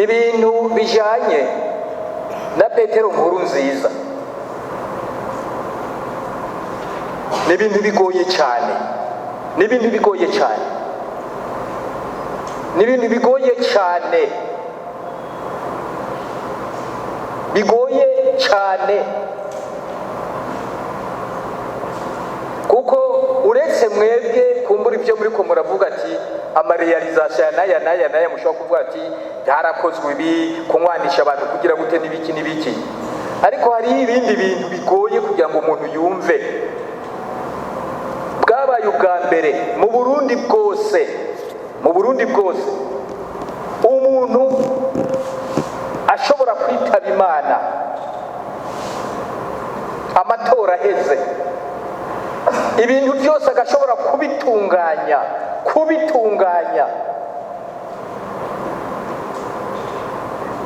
ibintu bijanye na Petero Nkurunziza ni ibintu bigoye cyane, ni ibintu bigoye cyane, ni ibintu bigoye cyane, bigoye cyane, kuko uretse mwebwe kumbura ibyo muri ko muravuga ati amarealization naya mushobora kuvuga ati byarakozwe ibi kunywanisha abantu kugira gute n'ibiki, ariko hari ibindi bintu bigoye kugira ngo umuntu yumve. Bwabaye ubwa mbere mu Burundi bwose, mu Burundi bwose umuntu ashobora kwitaba Imana amatora aheze, ibintu byose agashobora kubitunganya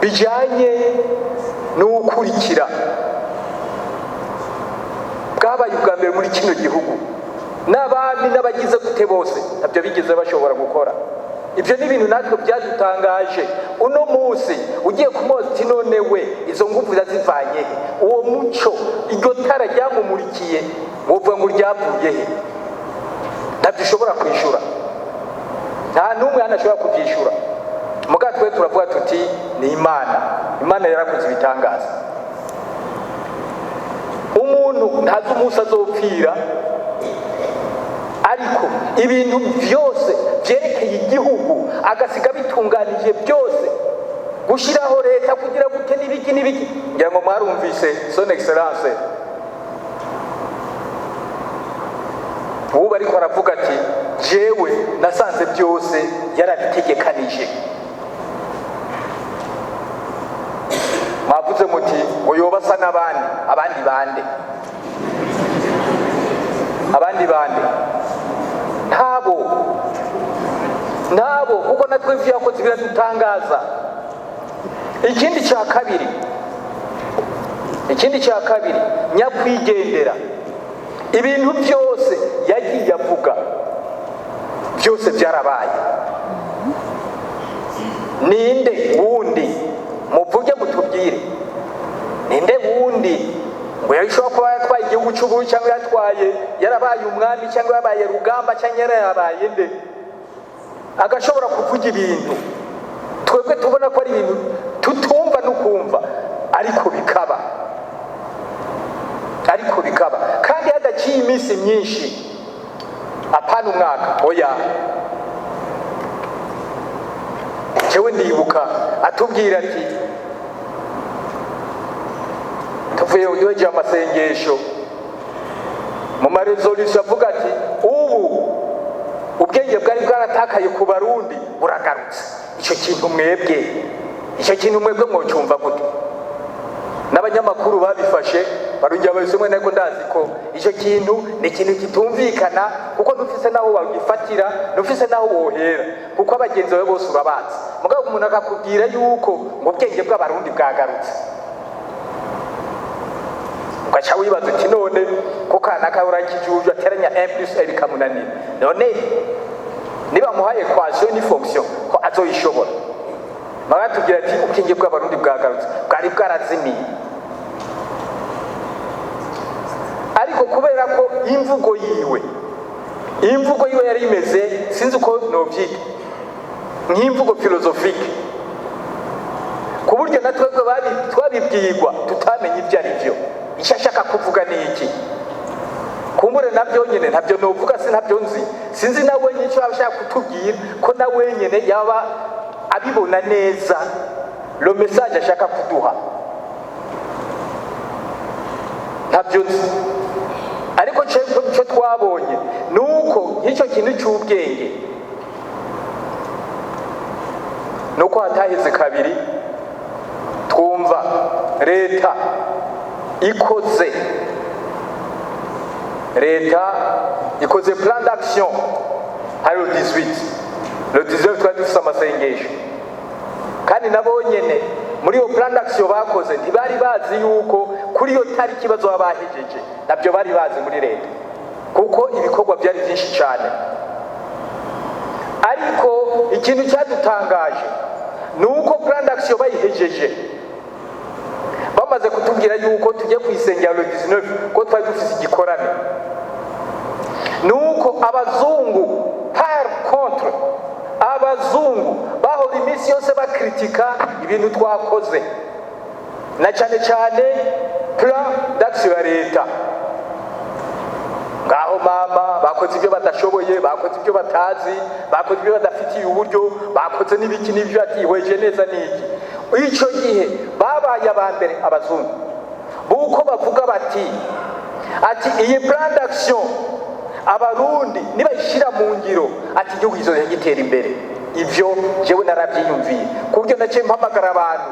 bijanye n'ukurikira. Bwabaye ubwa mbere muri kino gihugu, n'abami n'abagize gute bose ntabyo bigeze bashobora gukora. Ibyo ni ibintu natwe byadutangaje. Uno munsi ugiye kumoti none we izo nguvu zazivanye he? Uwo muco iryo tara ryamumurikiye wovuga ngo ryavuye he? Ntabyo ushobora kwishura, nta n'umwe anashobora kubyishura. Muga twe turavuga tuti ni Imana yarakoze ibitangaza. Umuntu ntazi umunsi azopfira, ariko ibintu byose byerekeye igihugu agasiga bitunganije byose, gushyiraho leta kugira gute n'ibiki ngira ngo mwarumvise son excellence ubu ariko aravuga ati jewe nasanze byose yarabitegekanije. Mwavuze muti ngo yoba asa n'abandi, abandi bande ntabo kuko natwe ivyo yakoze biradutangaza. Ikindi cya kabiri nyakwigendera, ibintu byose yagiye avuga byose byarabaye. Ninde wundi muvuge mutubwire, ninde wundi ngo yashobora kuba yatwaye igihugu cy'Uburundi cyangwa yarabaye umwami cyangwa yabaye rugamba cyangwa yarabaye nde agashobora kuvuga ibintu twebwe tubona ko ari ibintu tutumva n'ukumva, ariko bikaba kandi hadaciye iminsi myinshi, apana umwaka oya. Jewe ndibuka atubwira ati tuvuye uyoje amasengesho mu maresolution avuga ati ubu ubwenge bwari bwaratakaye ku Barundi buragarutse. Icyo kintu mwebwe mwocyumva gute? N'abanyamakuru babifashe barungiye abasomwe, nako ndazi ko icyo kintu ni ikintu kitumvikana, kuko nufise naho wagifatira, nufise naho wohera, kuko abagenzi bawe bose urabazi. Mugabo umuntu akakubwira yuko ngo ubwenge bw'Abarundi bwagarutse, ugaca wibaza uti none ko kana kabura kijuju ateranya 1+1 kamunanira, none niba muhaye equation ni fonction ko azoyishobora. Bagatubwira ati ubwenge bw'Abarundi bwagarutse, bwari bwarazimiye. Ariko kubera ko imvugo yiwe yari imeze, sinzi uko novyita, nk'imvugo philosophique, ku buryo natwe twabibwirwa tutamenye ibyo ari byo. Icyo ashaka kuvuga ni iki? Kumbure nabyo nyine ntabyo novuga, sinabyo nzi, sinzi nawe nyine icyo ashaka kutubwira, ko nawe nyine yaba abibona neza lo message ashaka kuduha, ntabyo nzi. Ariko cyo twabonye nuko nk'icyo kintu cy'ubwenge nuko hataheze kabiri twumva leta ikoze plan d'action hari le 18 twari dufise amasengesho, kandi nabo nyene muri iyo plan d'action bakoze ntibari bazi yuko kuri iyo tariki bazoba bahejeje, nabyo bari bazi muri leta, kuko ibikorwa byari byinshi cyane. Ariko ikintu cyadutangaje nuko plan d'action bayihejeje bamaze kutubwira yuko tugiye kwisengera le 19 ko twari dufise igikorane, nuko abazungu par contre abazungu bahora iminsi yose bakritika ibintu twakoze, na cyane cyane plan d'action ya leta. Ngaho mama bakoze ibyo badashoboye, bakoze ibyo batazi, bakoze ibyo badafitiye uburyo, bakoze n'ibiki n'ibyo atihweje neza n'iki. Icyo gihe babaye abambere abazungu buko bavuga bati iyi plan d'action abarundi nibayishira mu ngiro ati igihugu kizoza gitera imbere. Ivyo jewe narabyiyumviye kubyo naciye mpamagara abantu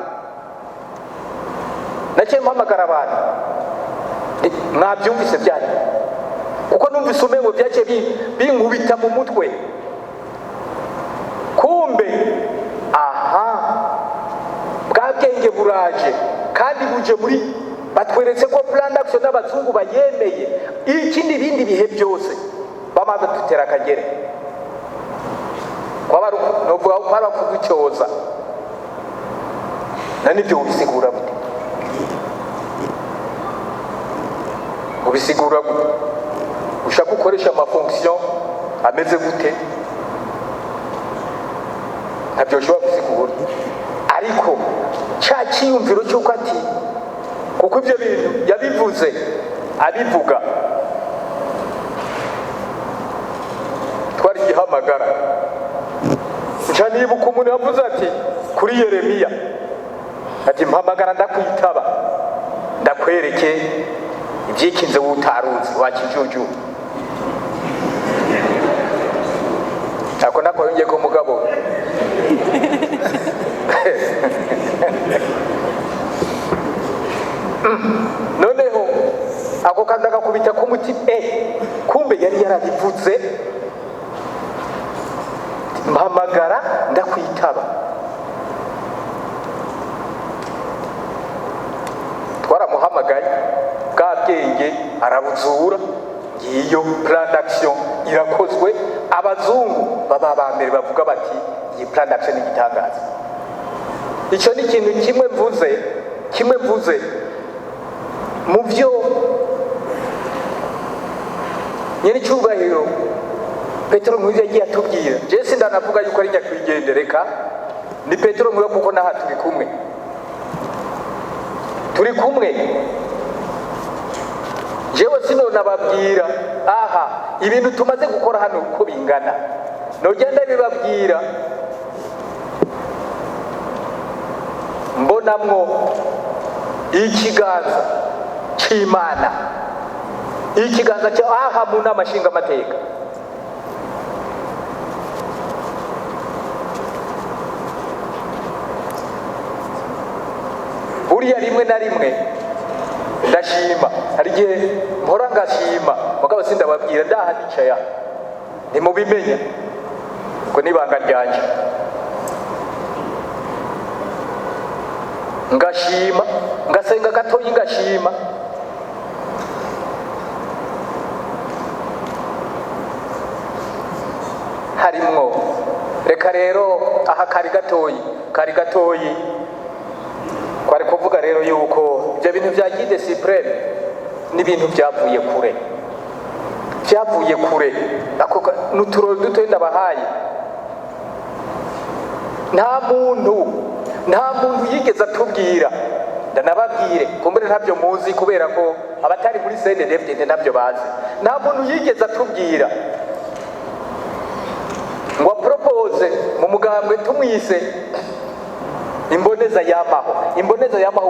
mwabyumvise byari kuko numvise umengo byaciye binkubita mu mutwe. Kumbe bwa bwenge buraje kandi buje muri batweretse ko plan d'action n'abazungu bayemeye. Ikindi bindi bihe byose bamaze tutera akagere novuga ko hari kuducyoza na nibyo ubisigura gute? Ubisigura gute? Ushaka gukoresha amafonction ameze gute? Ntabyo ushobora gusigura, ariko cya cyiyumviro cy'uko ati kuko ibyo bintu yabivuze abivuga twari gihamagara nca nibuka umuntu yavuze ati kuri Yeremiya ati mpamagara ndakwitaba ndakwereke ibyikinze wutaruzi wakijuju. Ako nako yongeye ko mugabo noneho ako kandi agakubita ku muti kumbe yari yarabivuze mpamagara ndakwitaba. Twaramuhamagaye bwa bwenge arabuzura, ngiyo plan d'action irakozwe. Abazungu baba bambere bavuga bati iyi plan d'action ni igitangaza. Icyo ni ikintu kimwe mvuze mu byo nyene cyubahiro Petero Nkuru yagiye atubwira. Je sindanavuga yuko ari nyakwigendereka, ni Petero Nkuru kuko naha turi kumwe. Jewe sino nababwira ibintu tumaze gukora hano uko bingana, nogenda bibabwira mbonamwo ikiganza cy'Imana, ikiganza cya mu nama nshingamateka. Buriya rimwe na rimwe ndashima, hari igihe mpora ngashima mugabo sindababwira ndaha nicaya ntimubimenya ko nibanga ryanje. Ngashima ngasenga gatoyi ngashima harimwo reka rero aha kari gatoyi kwari kuvuga rero yuko ibyo bintu bya guide supreme n'ibintu byavuye kure ako n'uturo duto ndabahaye. Nta muntu yigeze atubwira, ndanababwire kumbere ntabyo muzi kubera ko abatari muri CNDD ntabyo bazi. Nta muntu yigeze atubwira ngo propose mu mugambwe tumwise imboneza yamaho.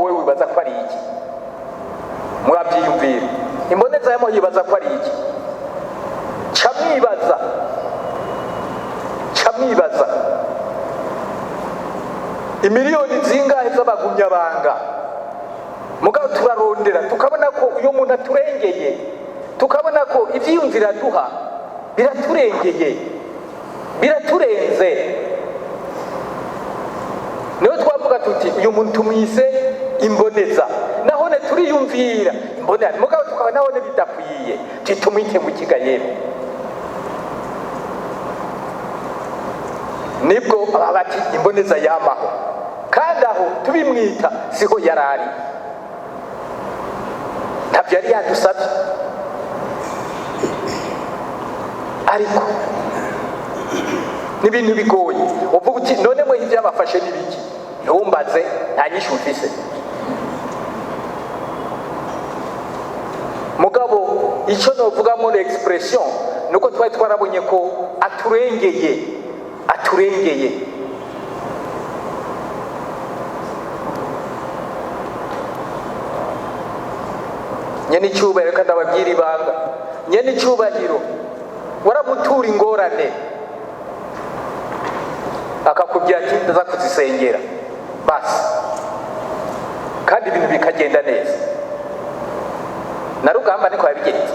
Wewe wibaza ko ari iki? Murabyiyumvira imboneza yamaho yibaza ko ari iki? Camwibaza imiliyoni zingahe z'abagumyabanga mugabo turarondera tukabona ko uyo muntu aturengeye, tukabona ko ivyiyumvira duha biraturenze. Niyo twavuga tuti uyu muntu tumwise imboneza, nahone turiyumvira imboneza mugabo tukaba nahone bidakwiye titumwite mu kigayemo. Nibwo aba bati imboneza yamaho, kandi aho tubimwita siho yarari, ntabyo yari yadusabye. Ariko n'ibintu bigoye, uvuga uti none mwe ibyabafashe n'ibiki? Ntumbaze, nta nyishu ufise. Mugabo icyo novuga muri expression nuko twari twarabonye ko aturengeye nyene icyubahiro. Kandi ababwira ibanga, nyene icyubahiro waramutura ingorane akakubwira ati ndaza kuzisengera basi, kandi ibintu bikagenda neza. Na Rugamba niko yabigenza.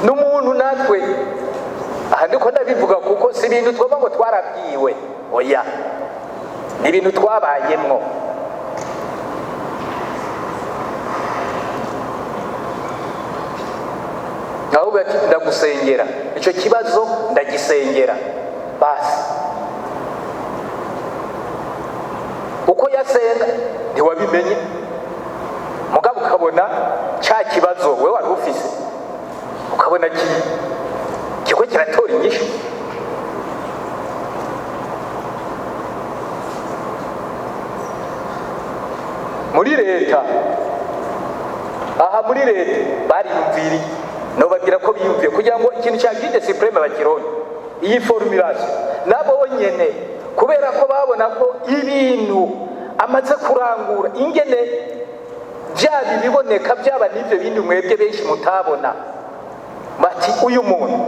N'umuntu natwe aha ndiko ndabivuga kuko si ibintu twaba ngo twarabwiwe, oya, ni ibintu twabayemwo. ahubwo ati ndagusengera, icyo kibazo ndagisengera basi. uko yasenga ntiwabimenye, mugabo ukabona cya kibazo we wari ufise, ukabona kiko kiratora inyishu. muri leta bariyumviriye, nobabwira ko biyumviye kugira ngo ikintu cya guide supreme bakironye iyi formulation nabo nyene, kubera ko babona ko ibintu amaze kurangura ingene byabi biboneka byaba n'ibyo bindi mwebwe benshi mutabona, bati uyu muntu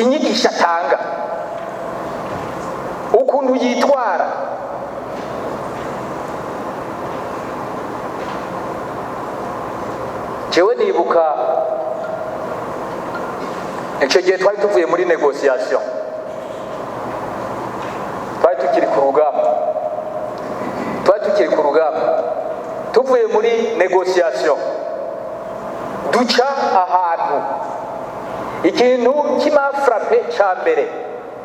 inyigisho atanga, ukuntu yitwara, jewe nibuka icyo gihe twari tuvuye muri negociation, twari tukiri ku rugamba, tuvuye muri negociation duca ahantu, ikintu kimafrape cya mbere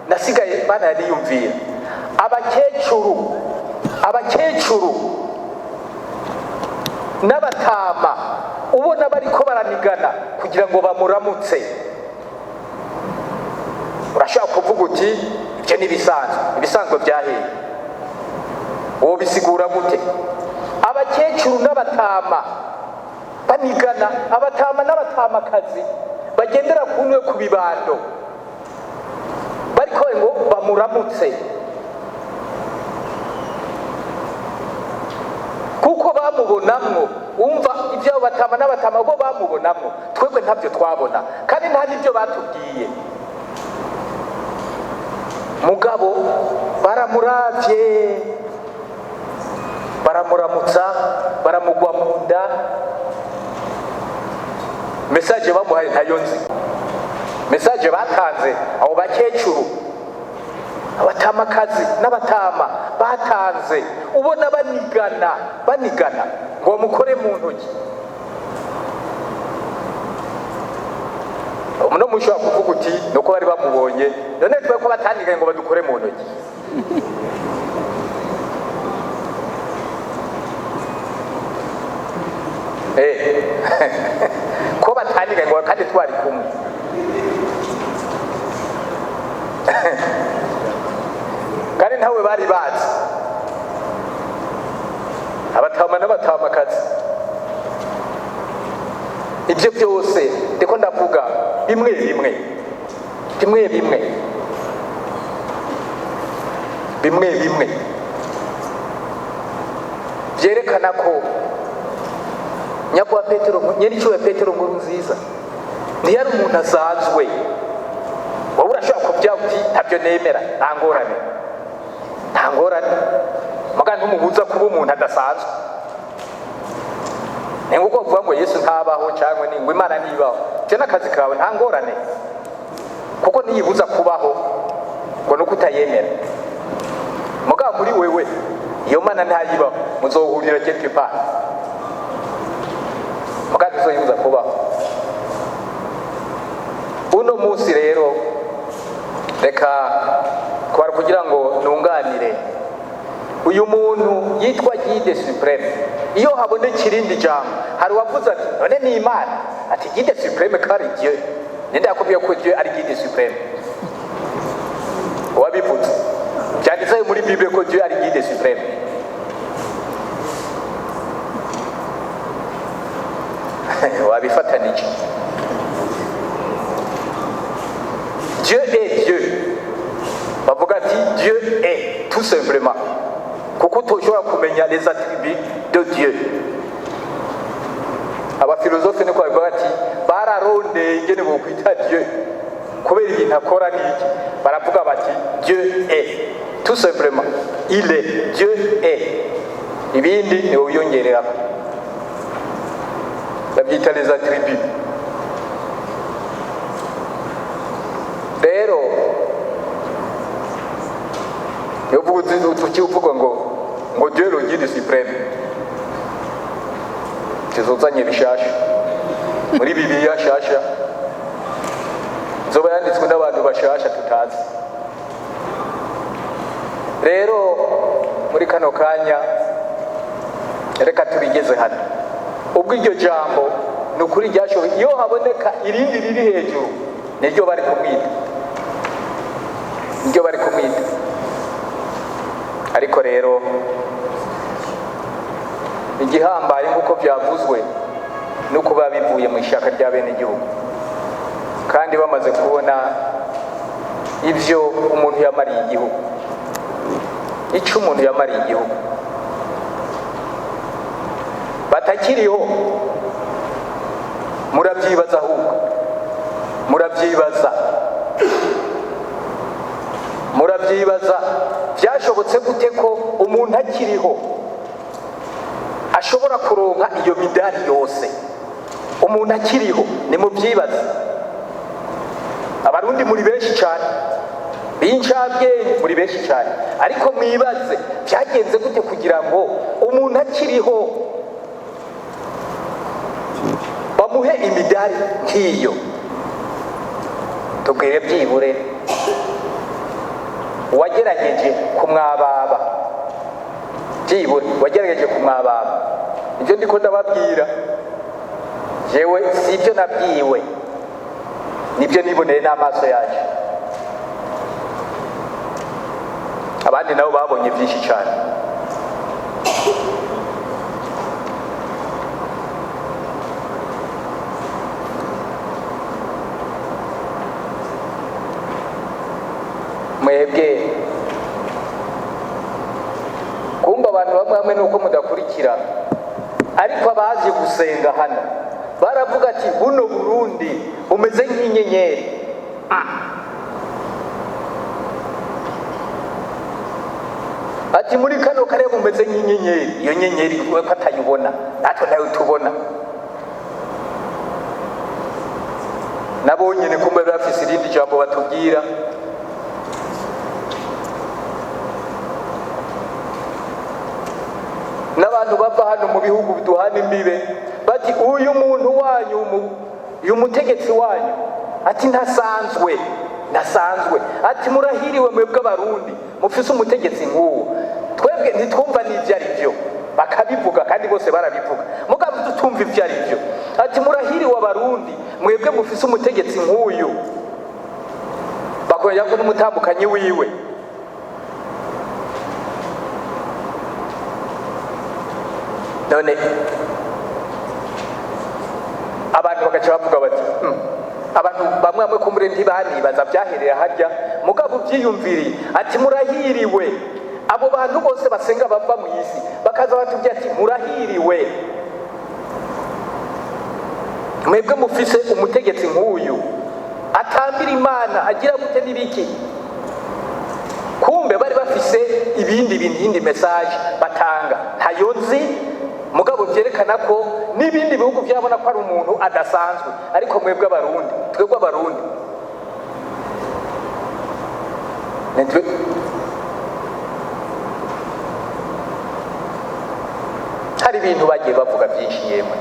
nasigaye banariyumvira, abakecuru n'abatama ubona bariko baranigana kugira ngo bamuramutse. Urashaka kuvuga uti ibyo ni ibisanzwe byaheye, uwo bisigura gute? Abakecuru n'abatama banigana, abatama n'abatamakazi bagendera kumwe ku bibando, bariko ngo bamuramutse, kuko bamubonamwo. Umva ibyo batama n'abatama bo bamubonamwo, twebwe ntabyo twabona, kandi nta n'ibyo batubwiye. Mugabo baramuravye, baramuramutsa, baramugwa mu nda. Message bamuhaye ntayo nzi, message batanze abo bakecuru, abatamakazi n'abatama batanze, ubona banigana ngo mukore mu ntoki. Umuntu mushobora kuvuga uti nuko bari bamubonye, none twe ko batandigaye ngo badukore mu ntoki. ko batandigaye ngo kandi twari kumwe. kandi ntawe bari bazi, abatama n'abatamakazi. Ibyo byose ndiko ndavuga bimwe byerekana ko nyakubahwa Petero, nyiricyubahiro Petero Nkurunziza ntiyari umuntu asanzwe. Wowe urashobora kubya uti ntabyo nemera, nta ngorane, muga ntumubuza kuba umuntu adasanzwe. Ni nguko kuvuga ngo Yesu ntabaho cyangwa ni ngo Imana ntibaho, cyo n'akazi kawe, nta ngorane, kuko ntiyibuza kubaho ngo nuko utayemera. Muga muri wewe iyo Mana ntayibaho, muzohurira quelque part, muga tuzoyibuza kubaho. uno munsi rero reka kwara kugira ngo nunganire uyu muntu yitwa Guide Supreme. Iyo haboneka irindi jambo, hari uwavuze ati none ni Imana, ati Guide Supreme kari Dieu. Ninde yakubwiye ko Dieu ari Guide Supreme? Wabivuze byanditse muri Bible ko Dieu ari Guide Supreme. Wabifatanije. Dieu est Dieu. Bavuga ati Dieu est tout simplement. Kuko utoshobora kumenya les attributs de Dieu. Abafilozofe niko bavuga ati bararondeye ingene bokwita Dieu kubera ibintu akora n'iki. Baravuga bati Dieu est tout simplement. Il est, Dieu est. Ibindi ni uyongerera. Babyita les attributs. Rero yo tukivuga ngo Dieu le Guide Supreme. Tuzozanye bishasha muri Bibiliya shasha zoba yanditswe n'abantu bashasha tutazi. Rero muri kano kanya reka turigeze hano. Ubwo iryo jambo nukuri ryashoboye iyo haboneka irindi riri hejuru niryo bari kumwita. Niryo bari kumwita. Ariko rero igihambaye nk'uko byavuzwe nuko babivuye mu ishaka rya bene igihugu kandi bamaze kubona ibyo umuntu yamariye igihugu, icyo umuntu yamariye igihugu batakiriho. Murabyibaza ahubwo murabyibaza byashobotse gute ko umuntu akiriho ashobora kuronka iyo midari yose? Umuntu akiriho ni mubyibaza. Abarundi muri benshi cyane, b'incabwenge muri benshi cyane, ariko mwibaze byagenze gute kugira ngo umuntu akiriho bamuhe imidari nk'iyo? Tubwire byibure wagerageje kumwababa, byibure wagerageje kumwababa. Ibyo ndiko ndababwira jewe si ibyo nabwiwe, nibyo niboneye n'amaso yacu. Abandi nabo babonye byinshi cyane. Mwebwe kumva abantu bamwe nuko mudakurikira, ariko abazi gusenga hano baravuga ati buno Burundi umeze nk'inyenyeri. Ati muri kano karere umeze nk'inyenyeri. Iyo nyenyeri we ko atayibona, natwe nayo tubona. Nabonye ni kumbe bafise irindi jambo batubwira. N'abantu bava hano mu bihugu biduhana imbibe bati uyu muntu wanyu uyu mutegetsi wanyu ati ntasanzwe. Ati murahiriwe mwebwe Abarundi mufise umutegetsi nk'uwo. Twebwe ntitwumva n'ibyo ari byo, bakabivuga kandi bose barabivuga, mugabo tutumva ibyo ari byo. Ati murahiriwe Abarundi mwebwe mufise umutegetsi nk'uyu. Bakongera ko n'umutambukanyi wiwe. None abantu bagaca bavuga bati abantu bamwe kumure ntibanibaza byaherera harya, mugabo byiyumviriye ati murahiriwe. Abo bantu bose basenga bava mu isi bakaza batubwira ati murahiriwe mwebwe mufise umutegetsi nk'uyu, atambira Imana, agira gute n'ibiki. Kumbe bari bafise ibindi message batanga ntayo nzi, mugabo byerekana ko n'ibindi bihugu byabona ko ari umuntu adasanzwe. Ariko mwebwe Abarundi, twebwe Abarundi hari ibintu bagiye bavuga byinshi. Yemwe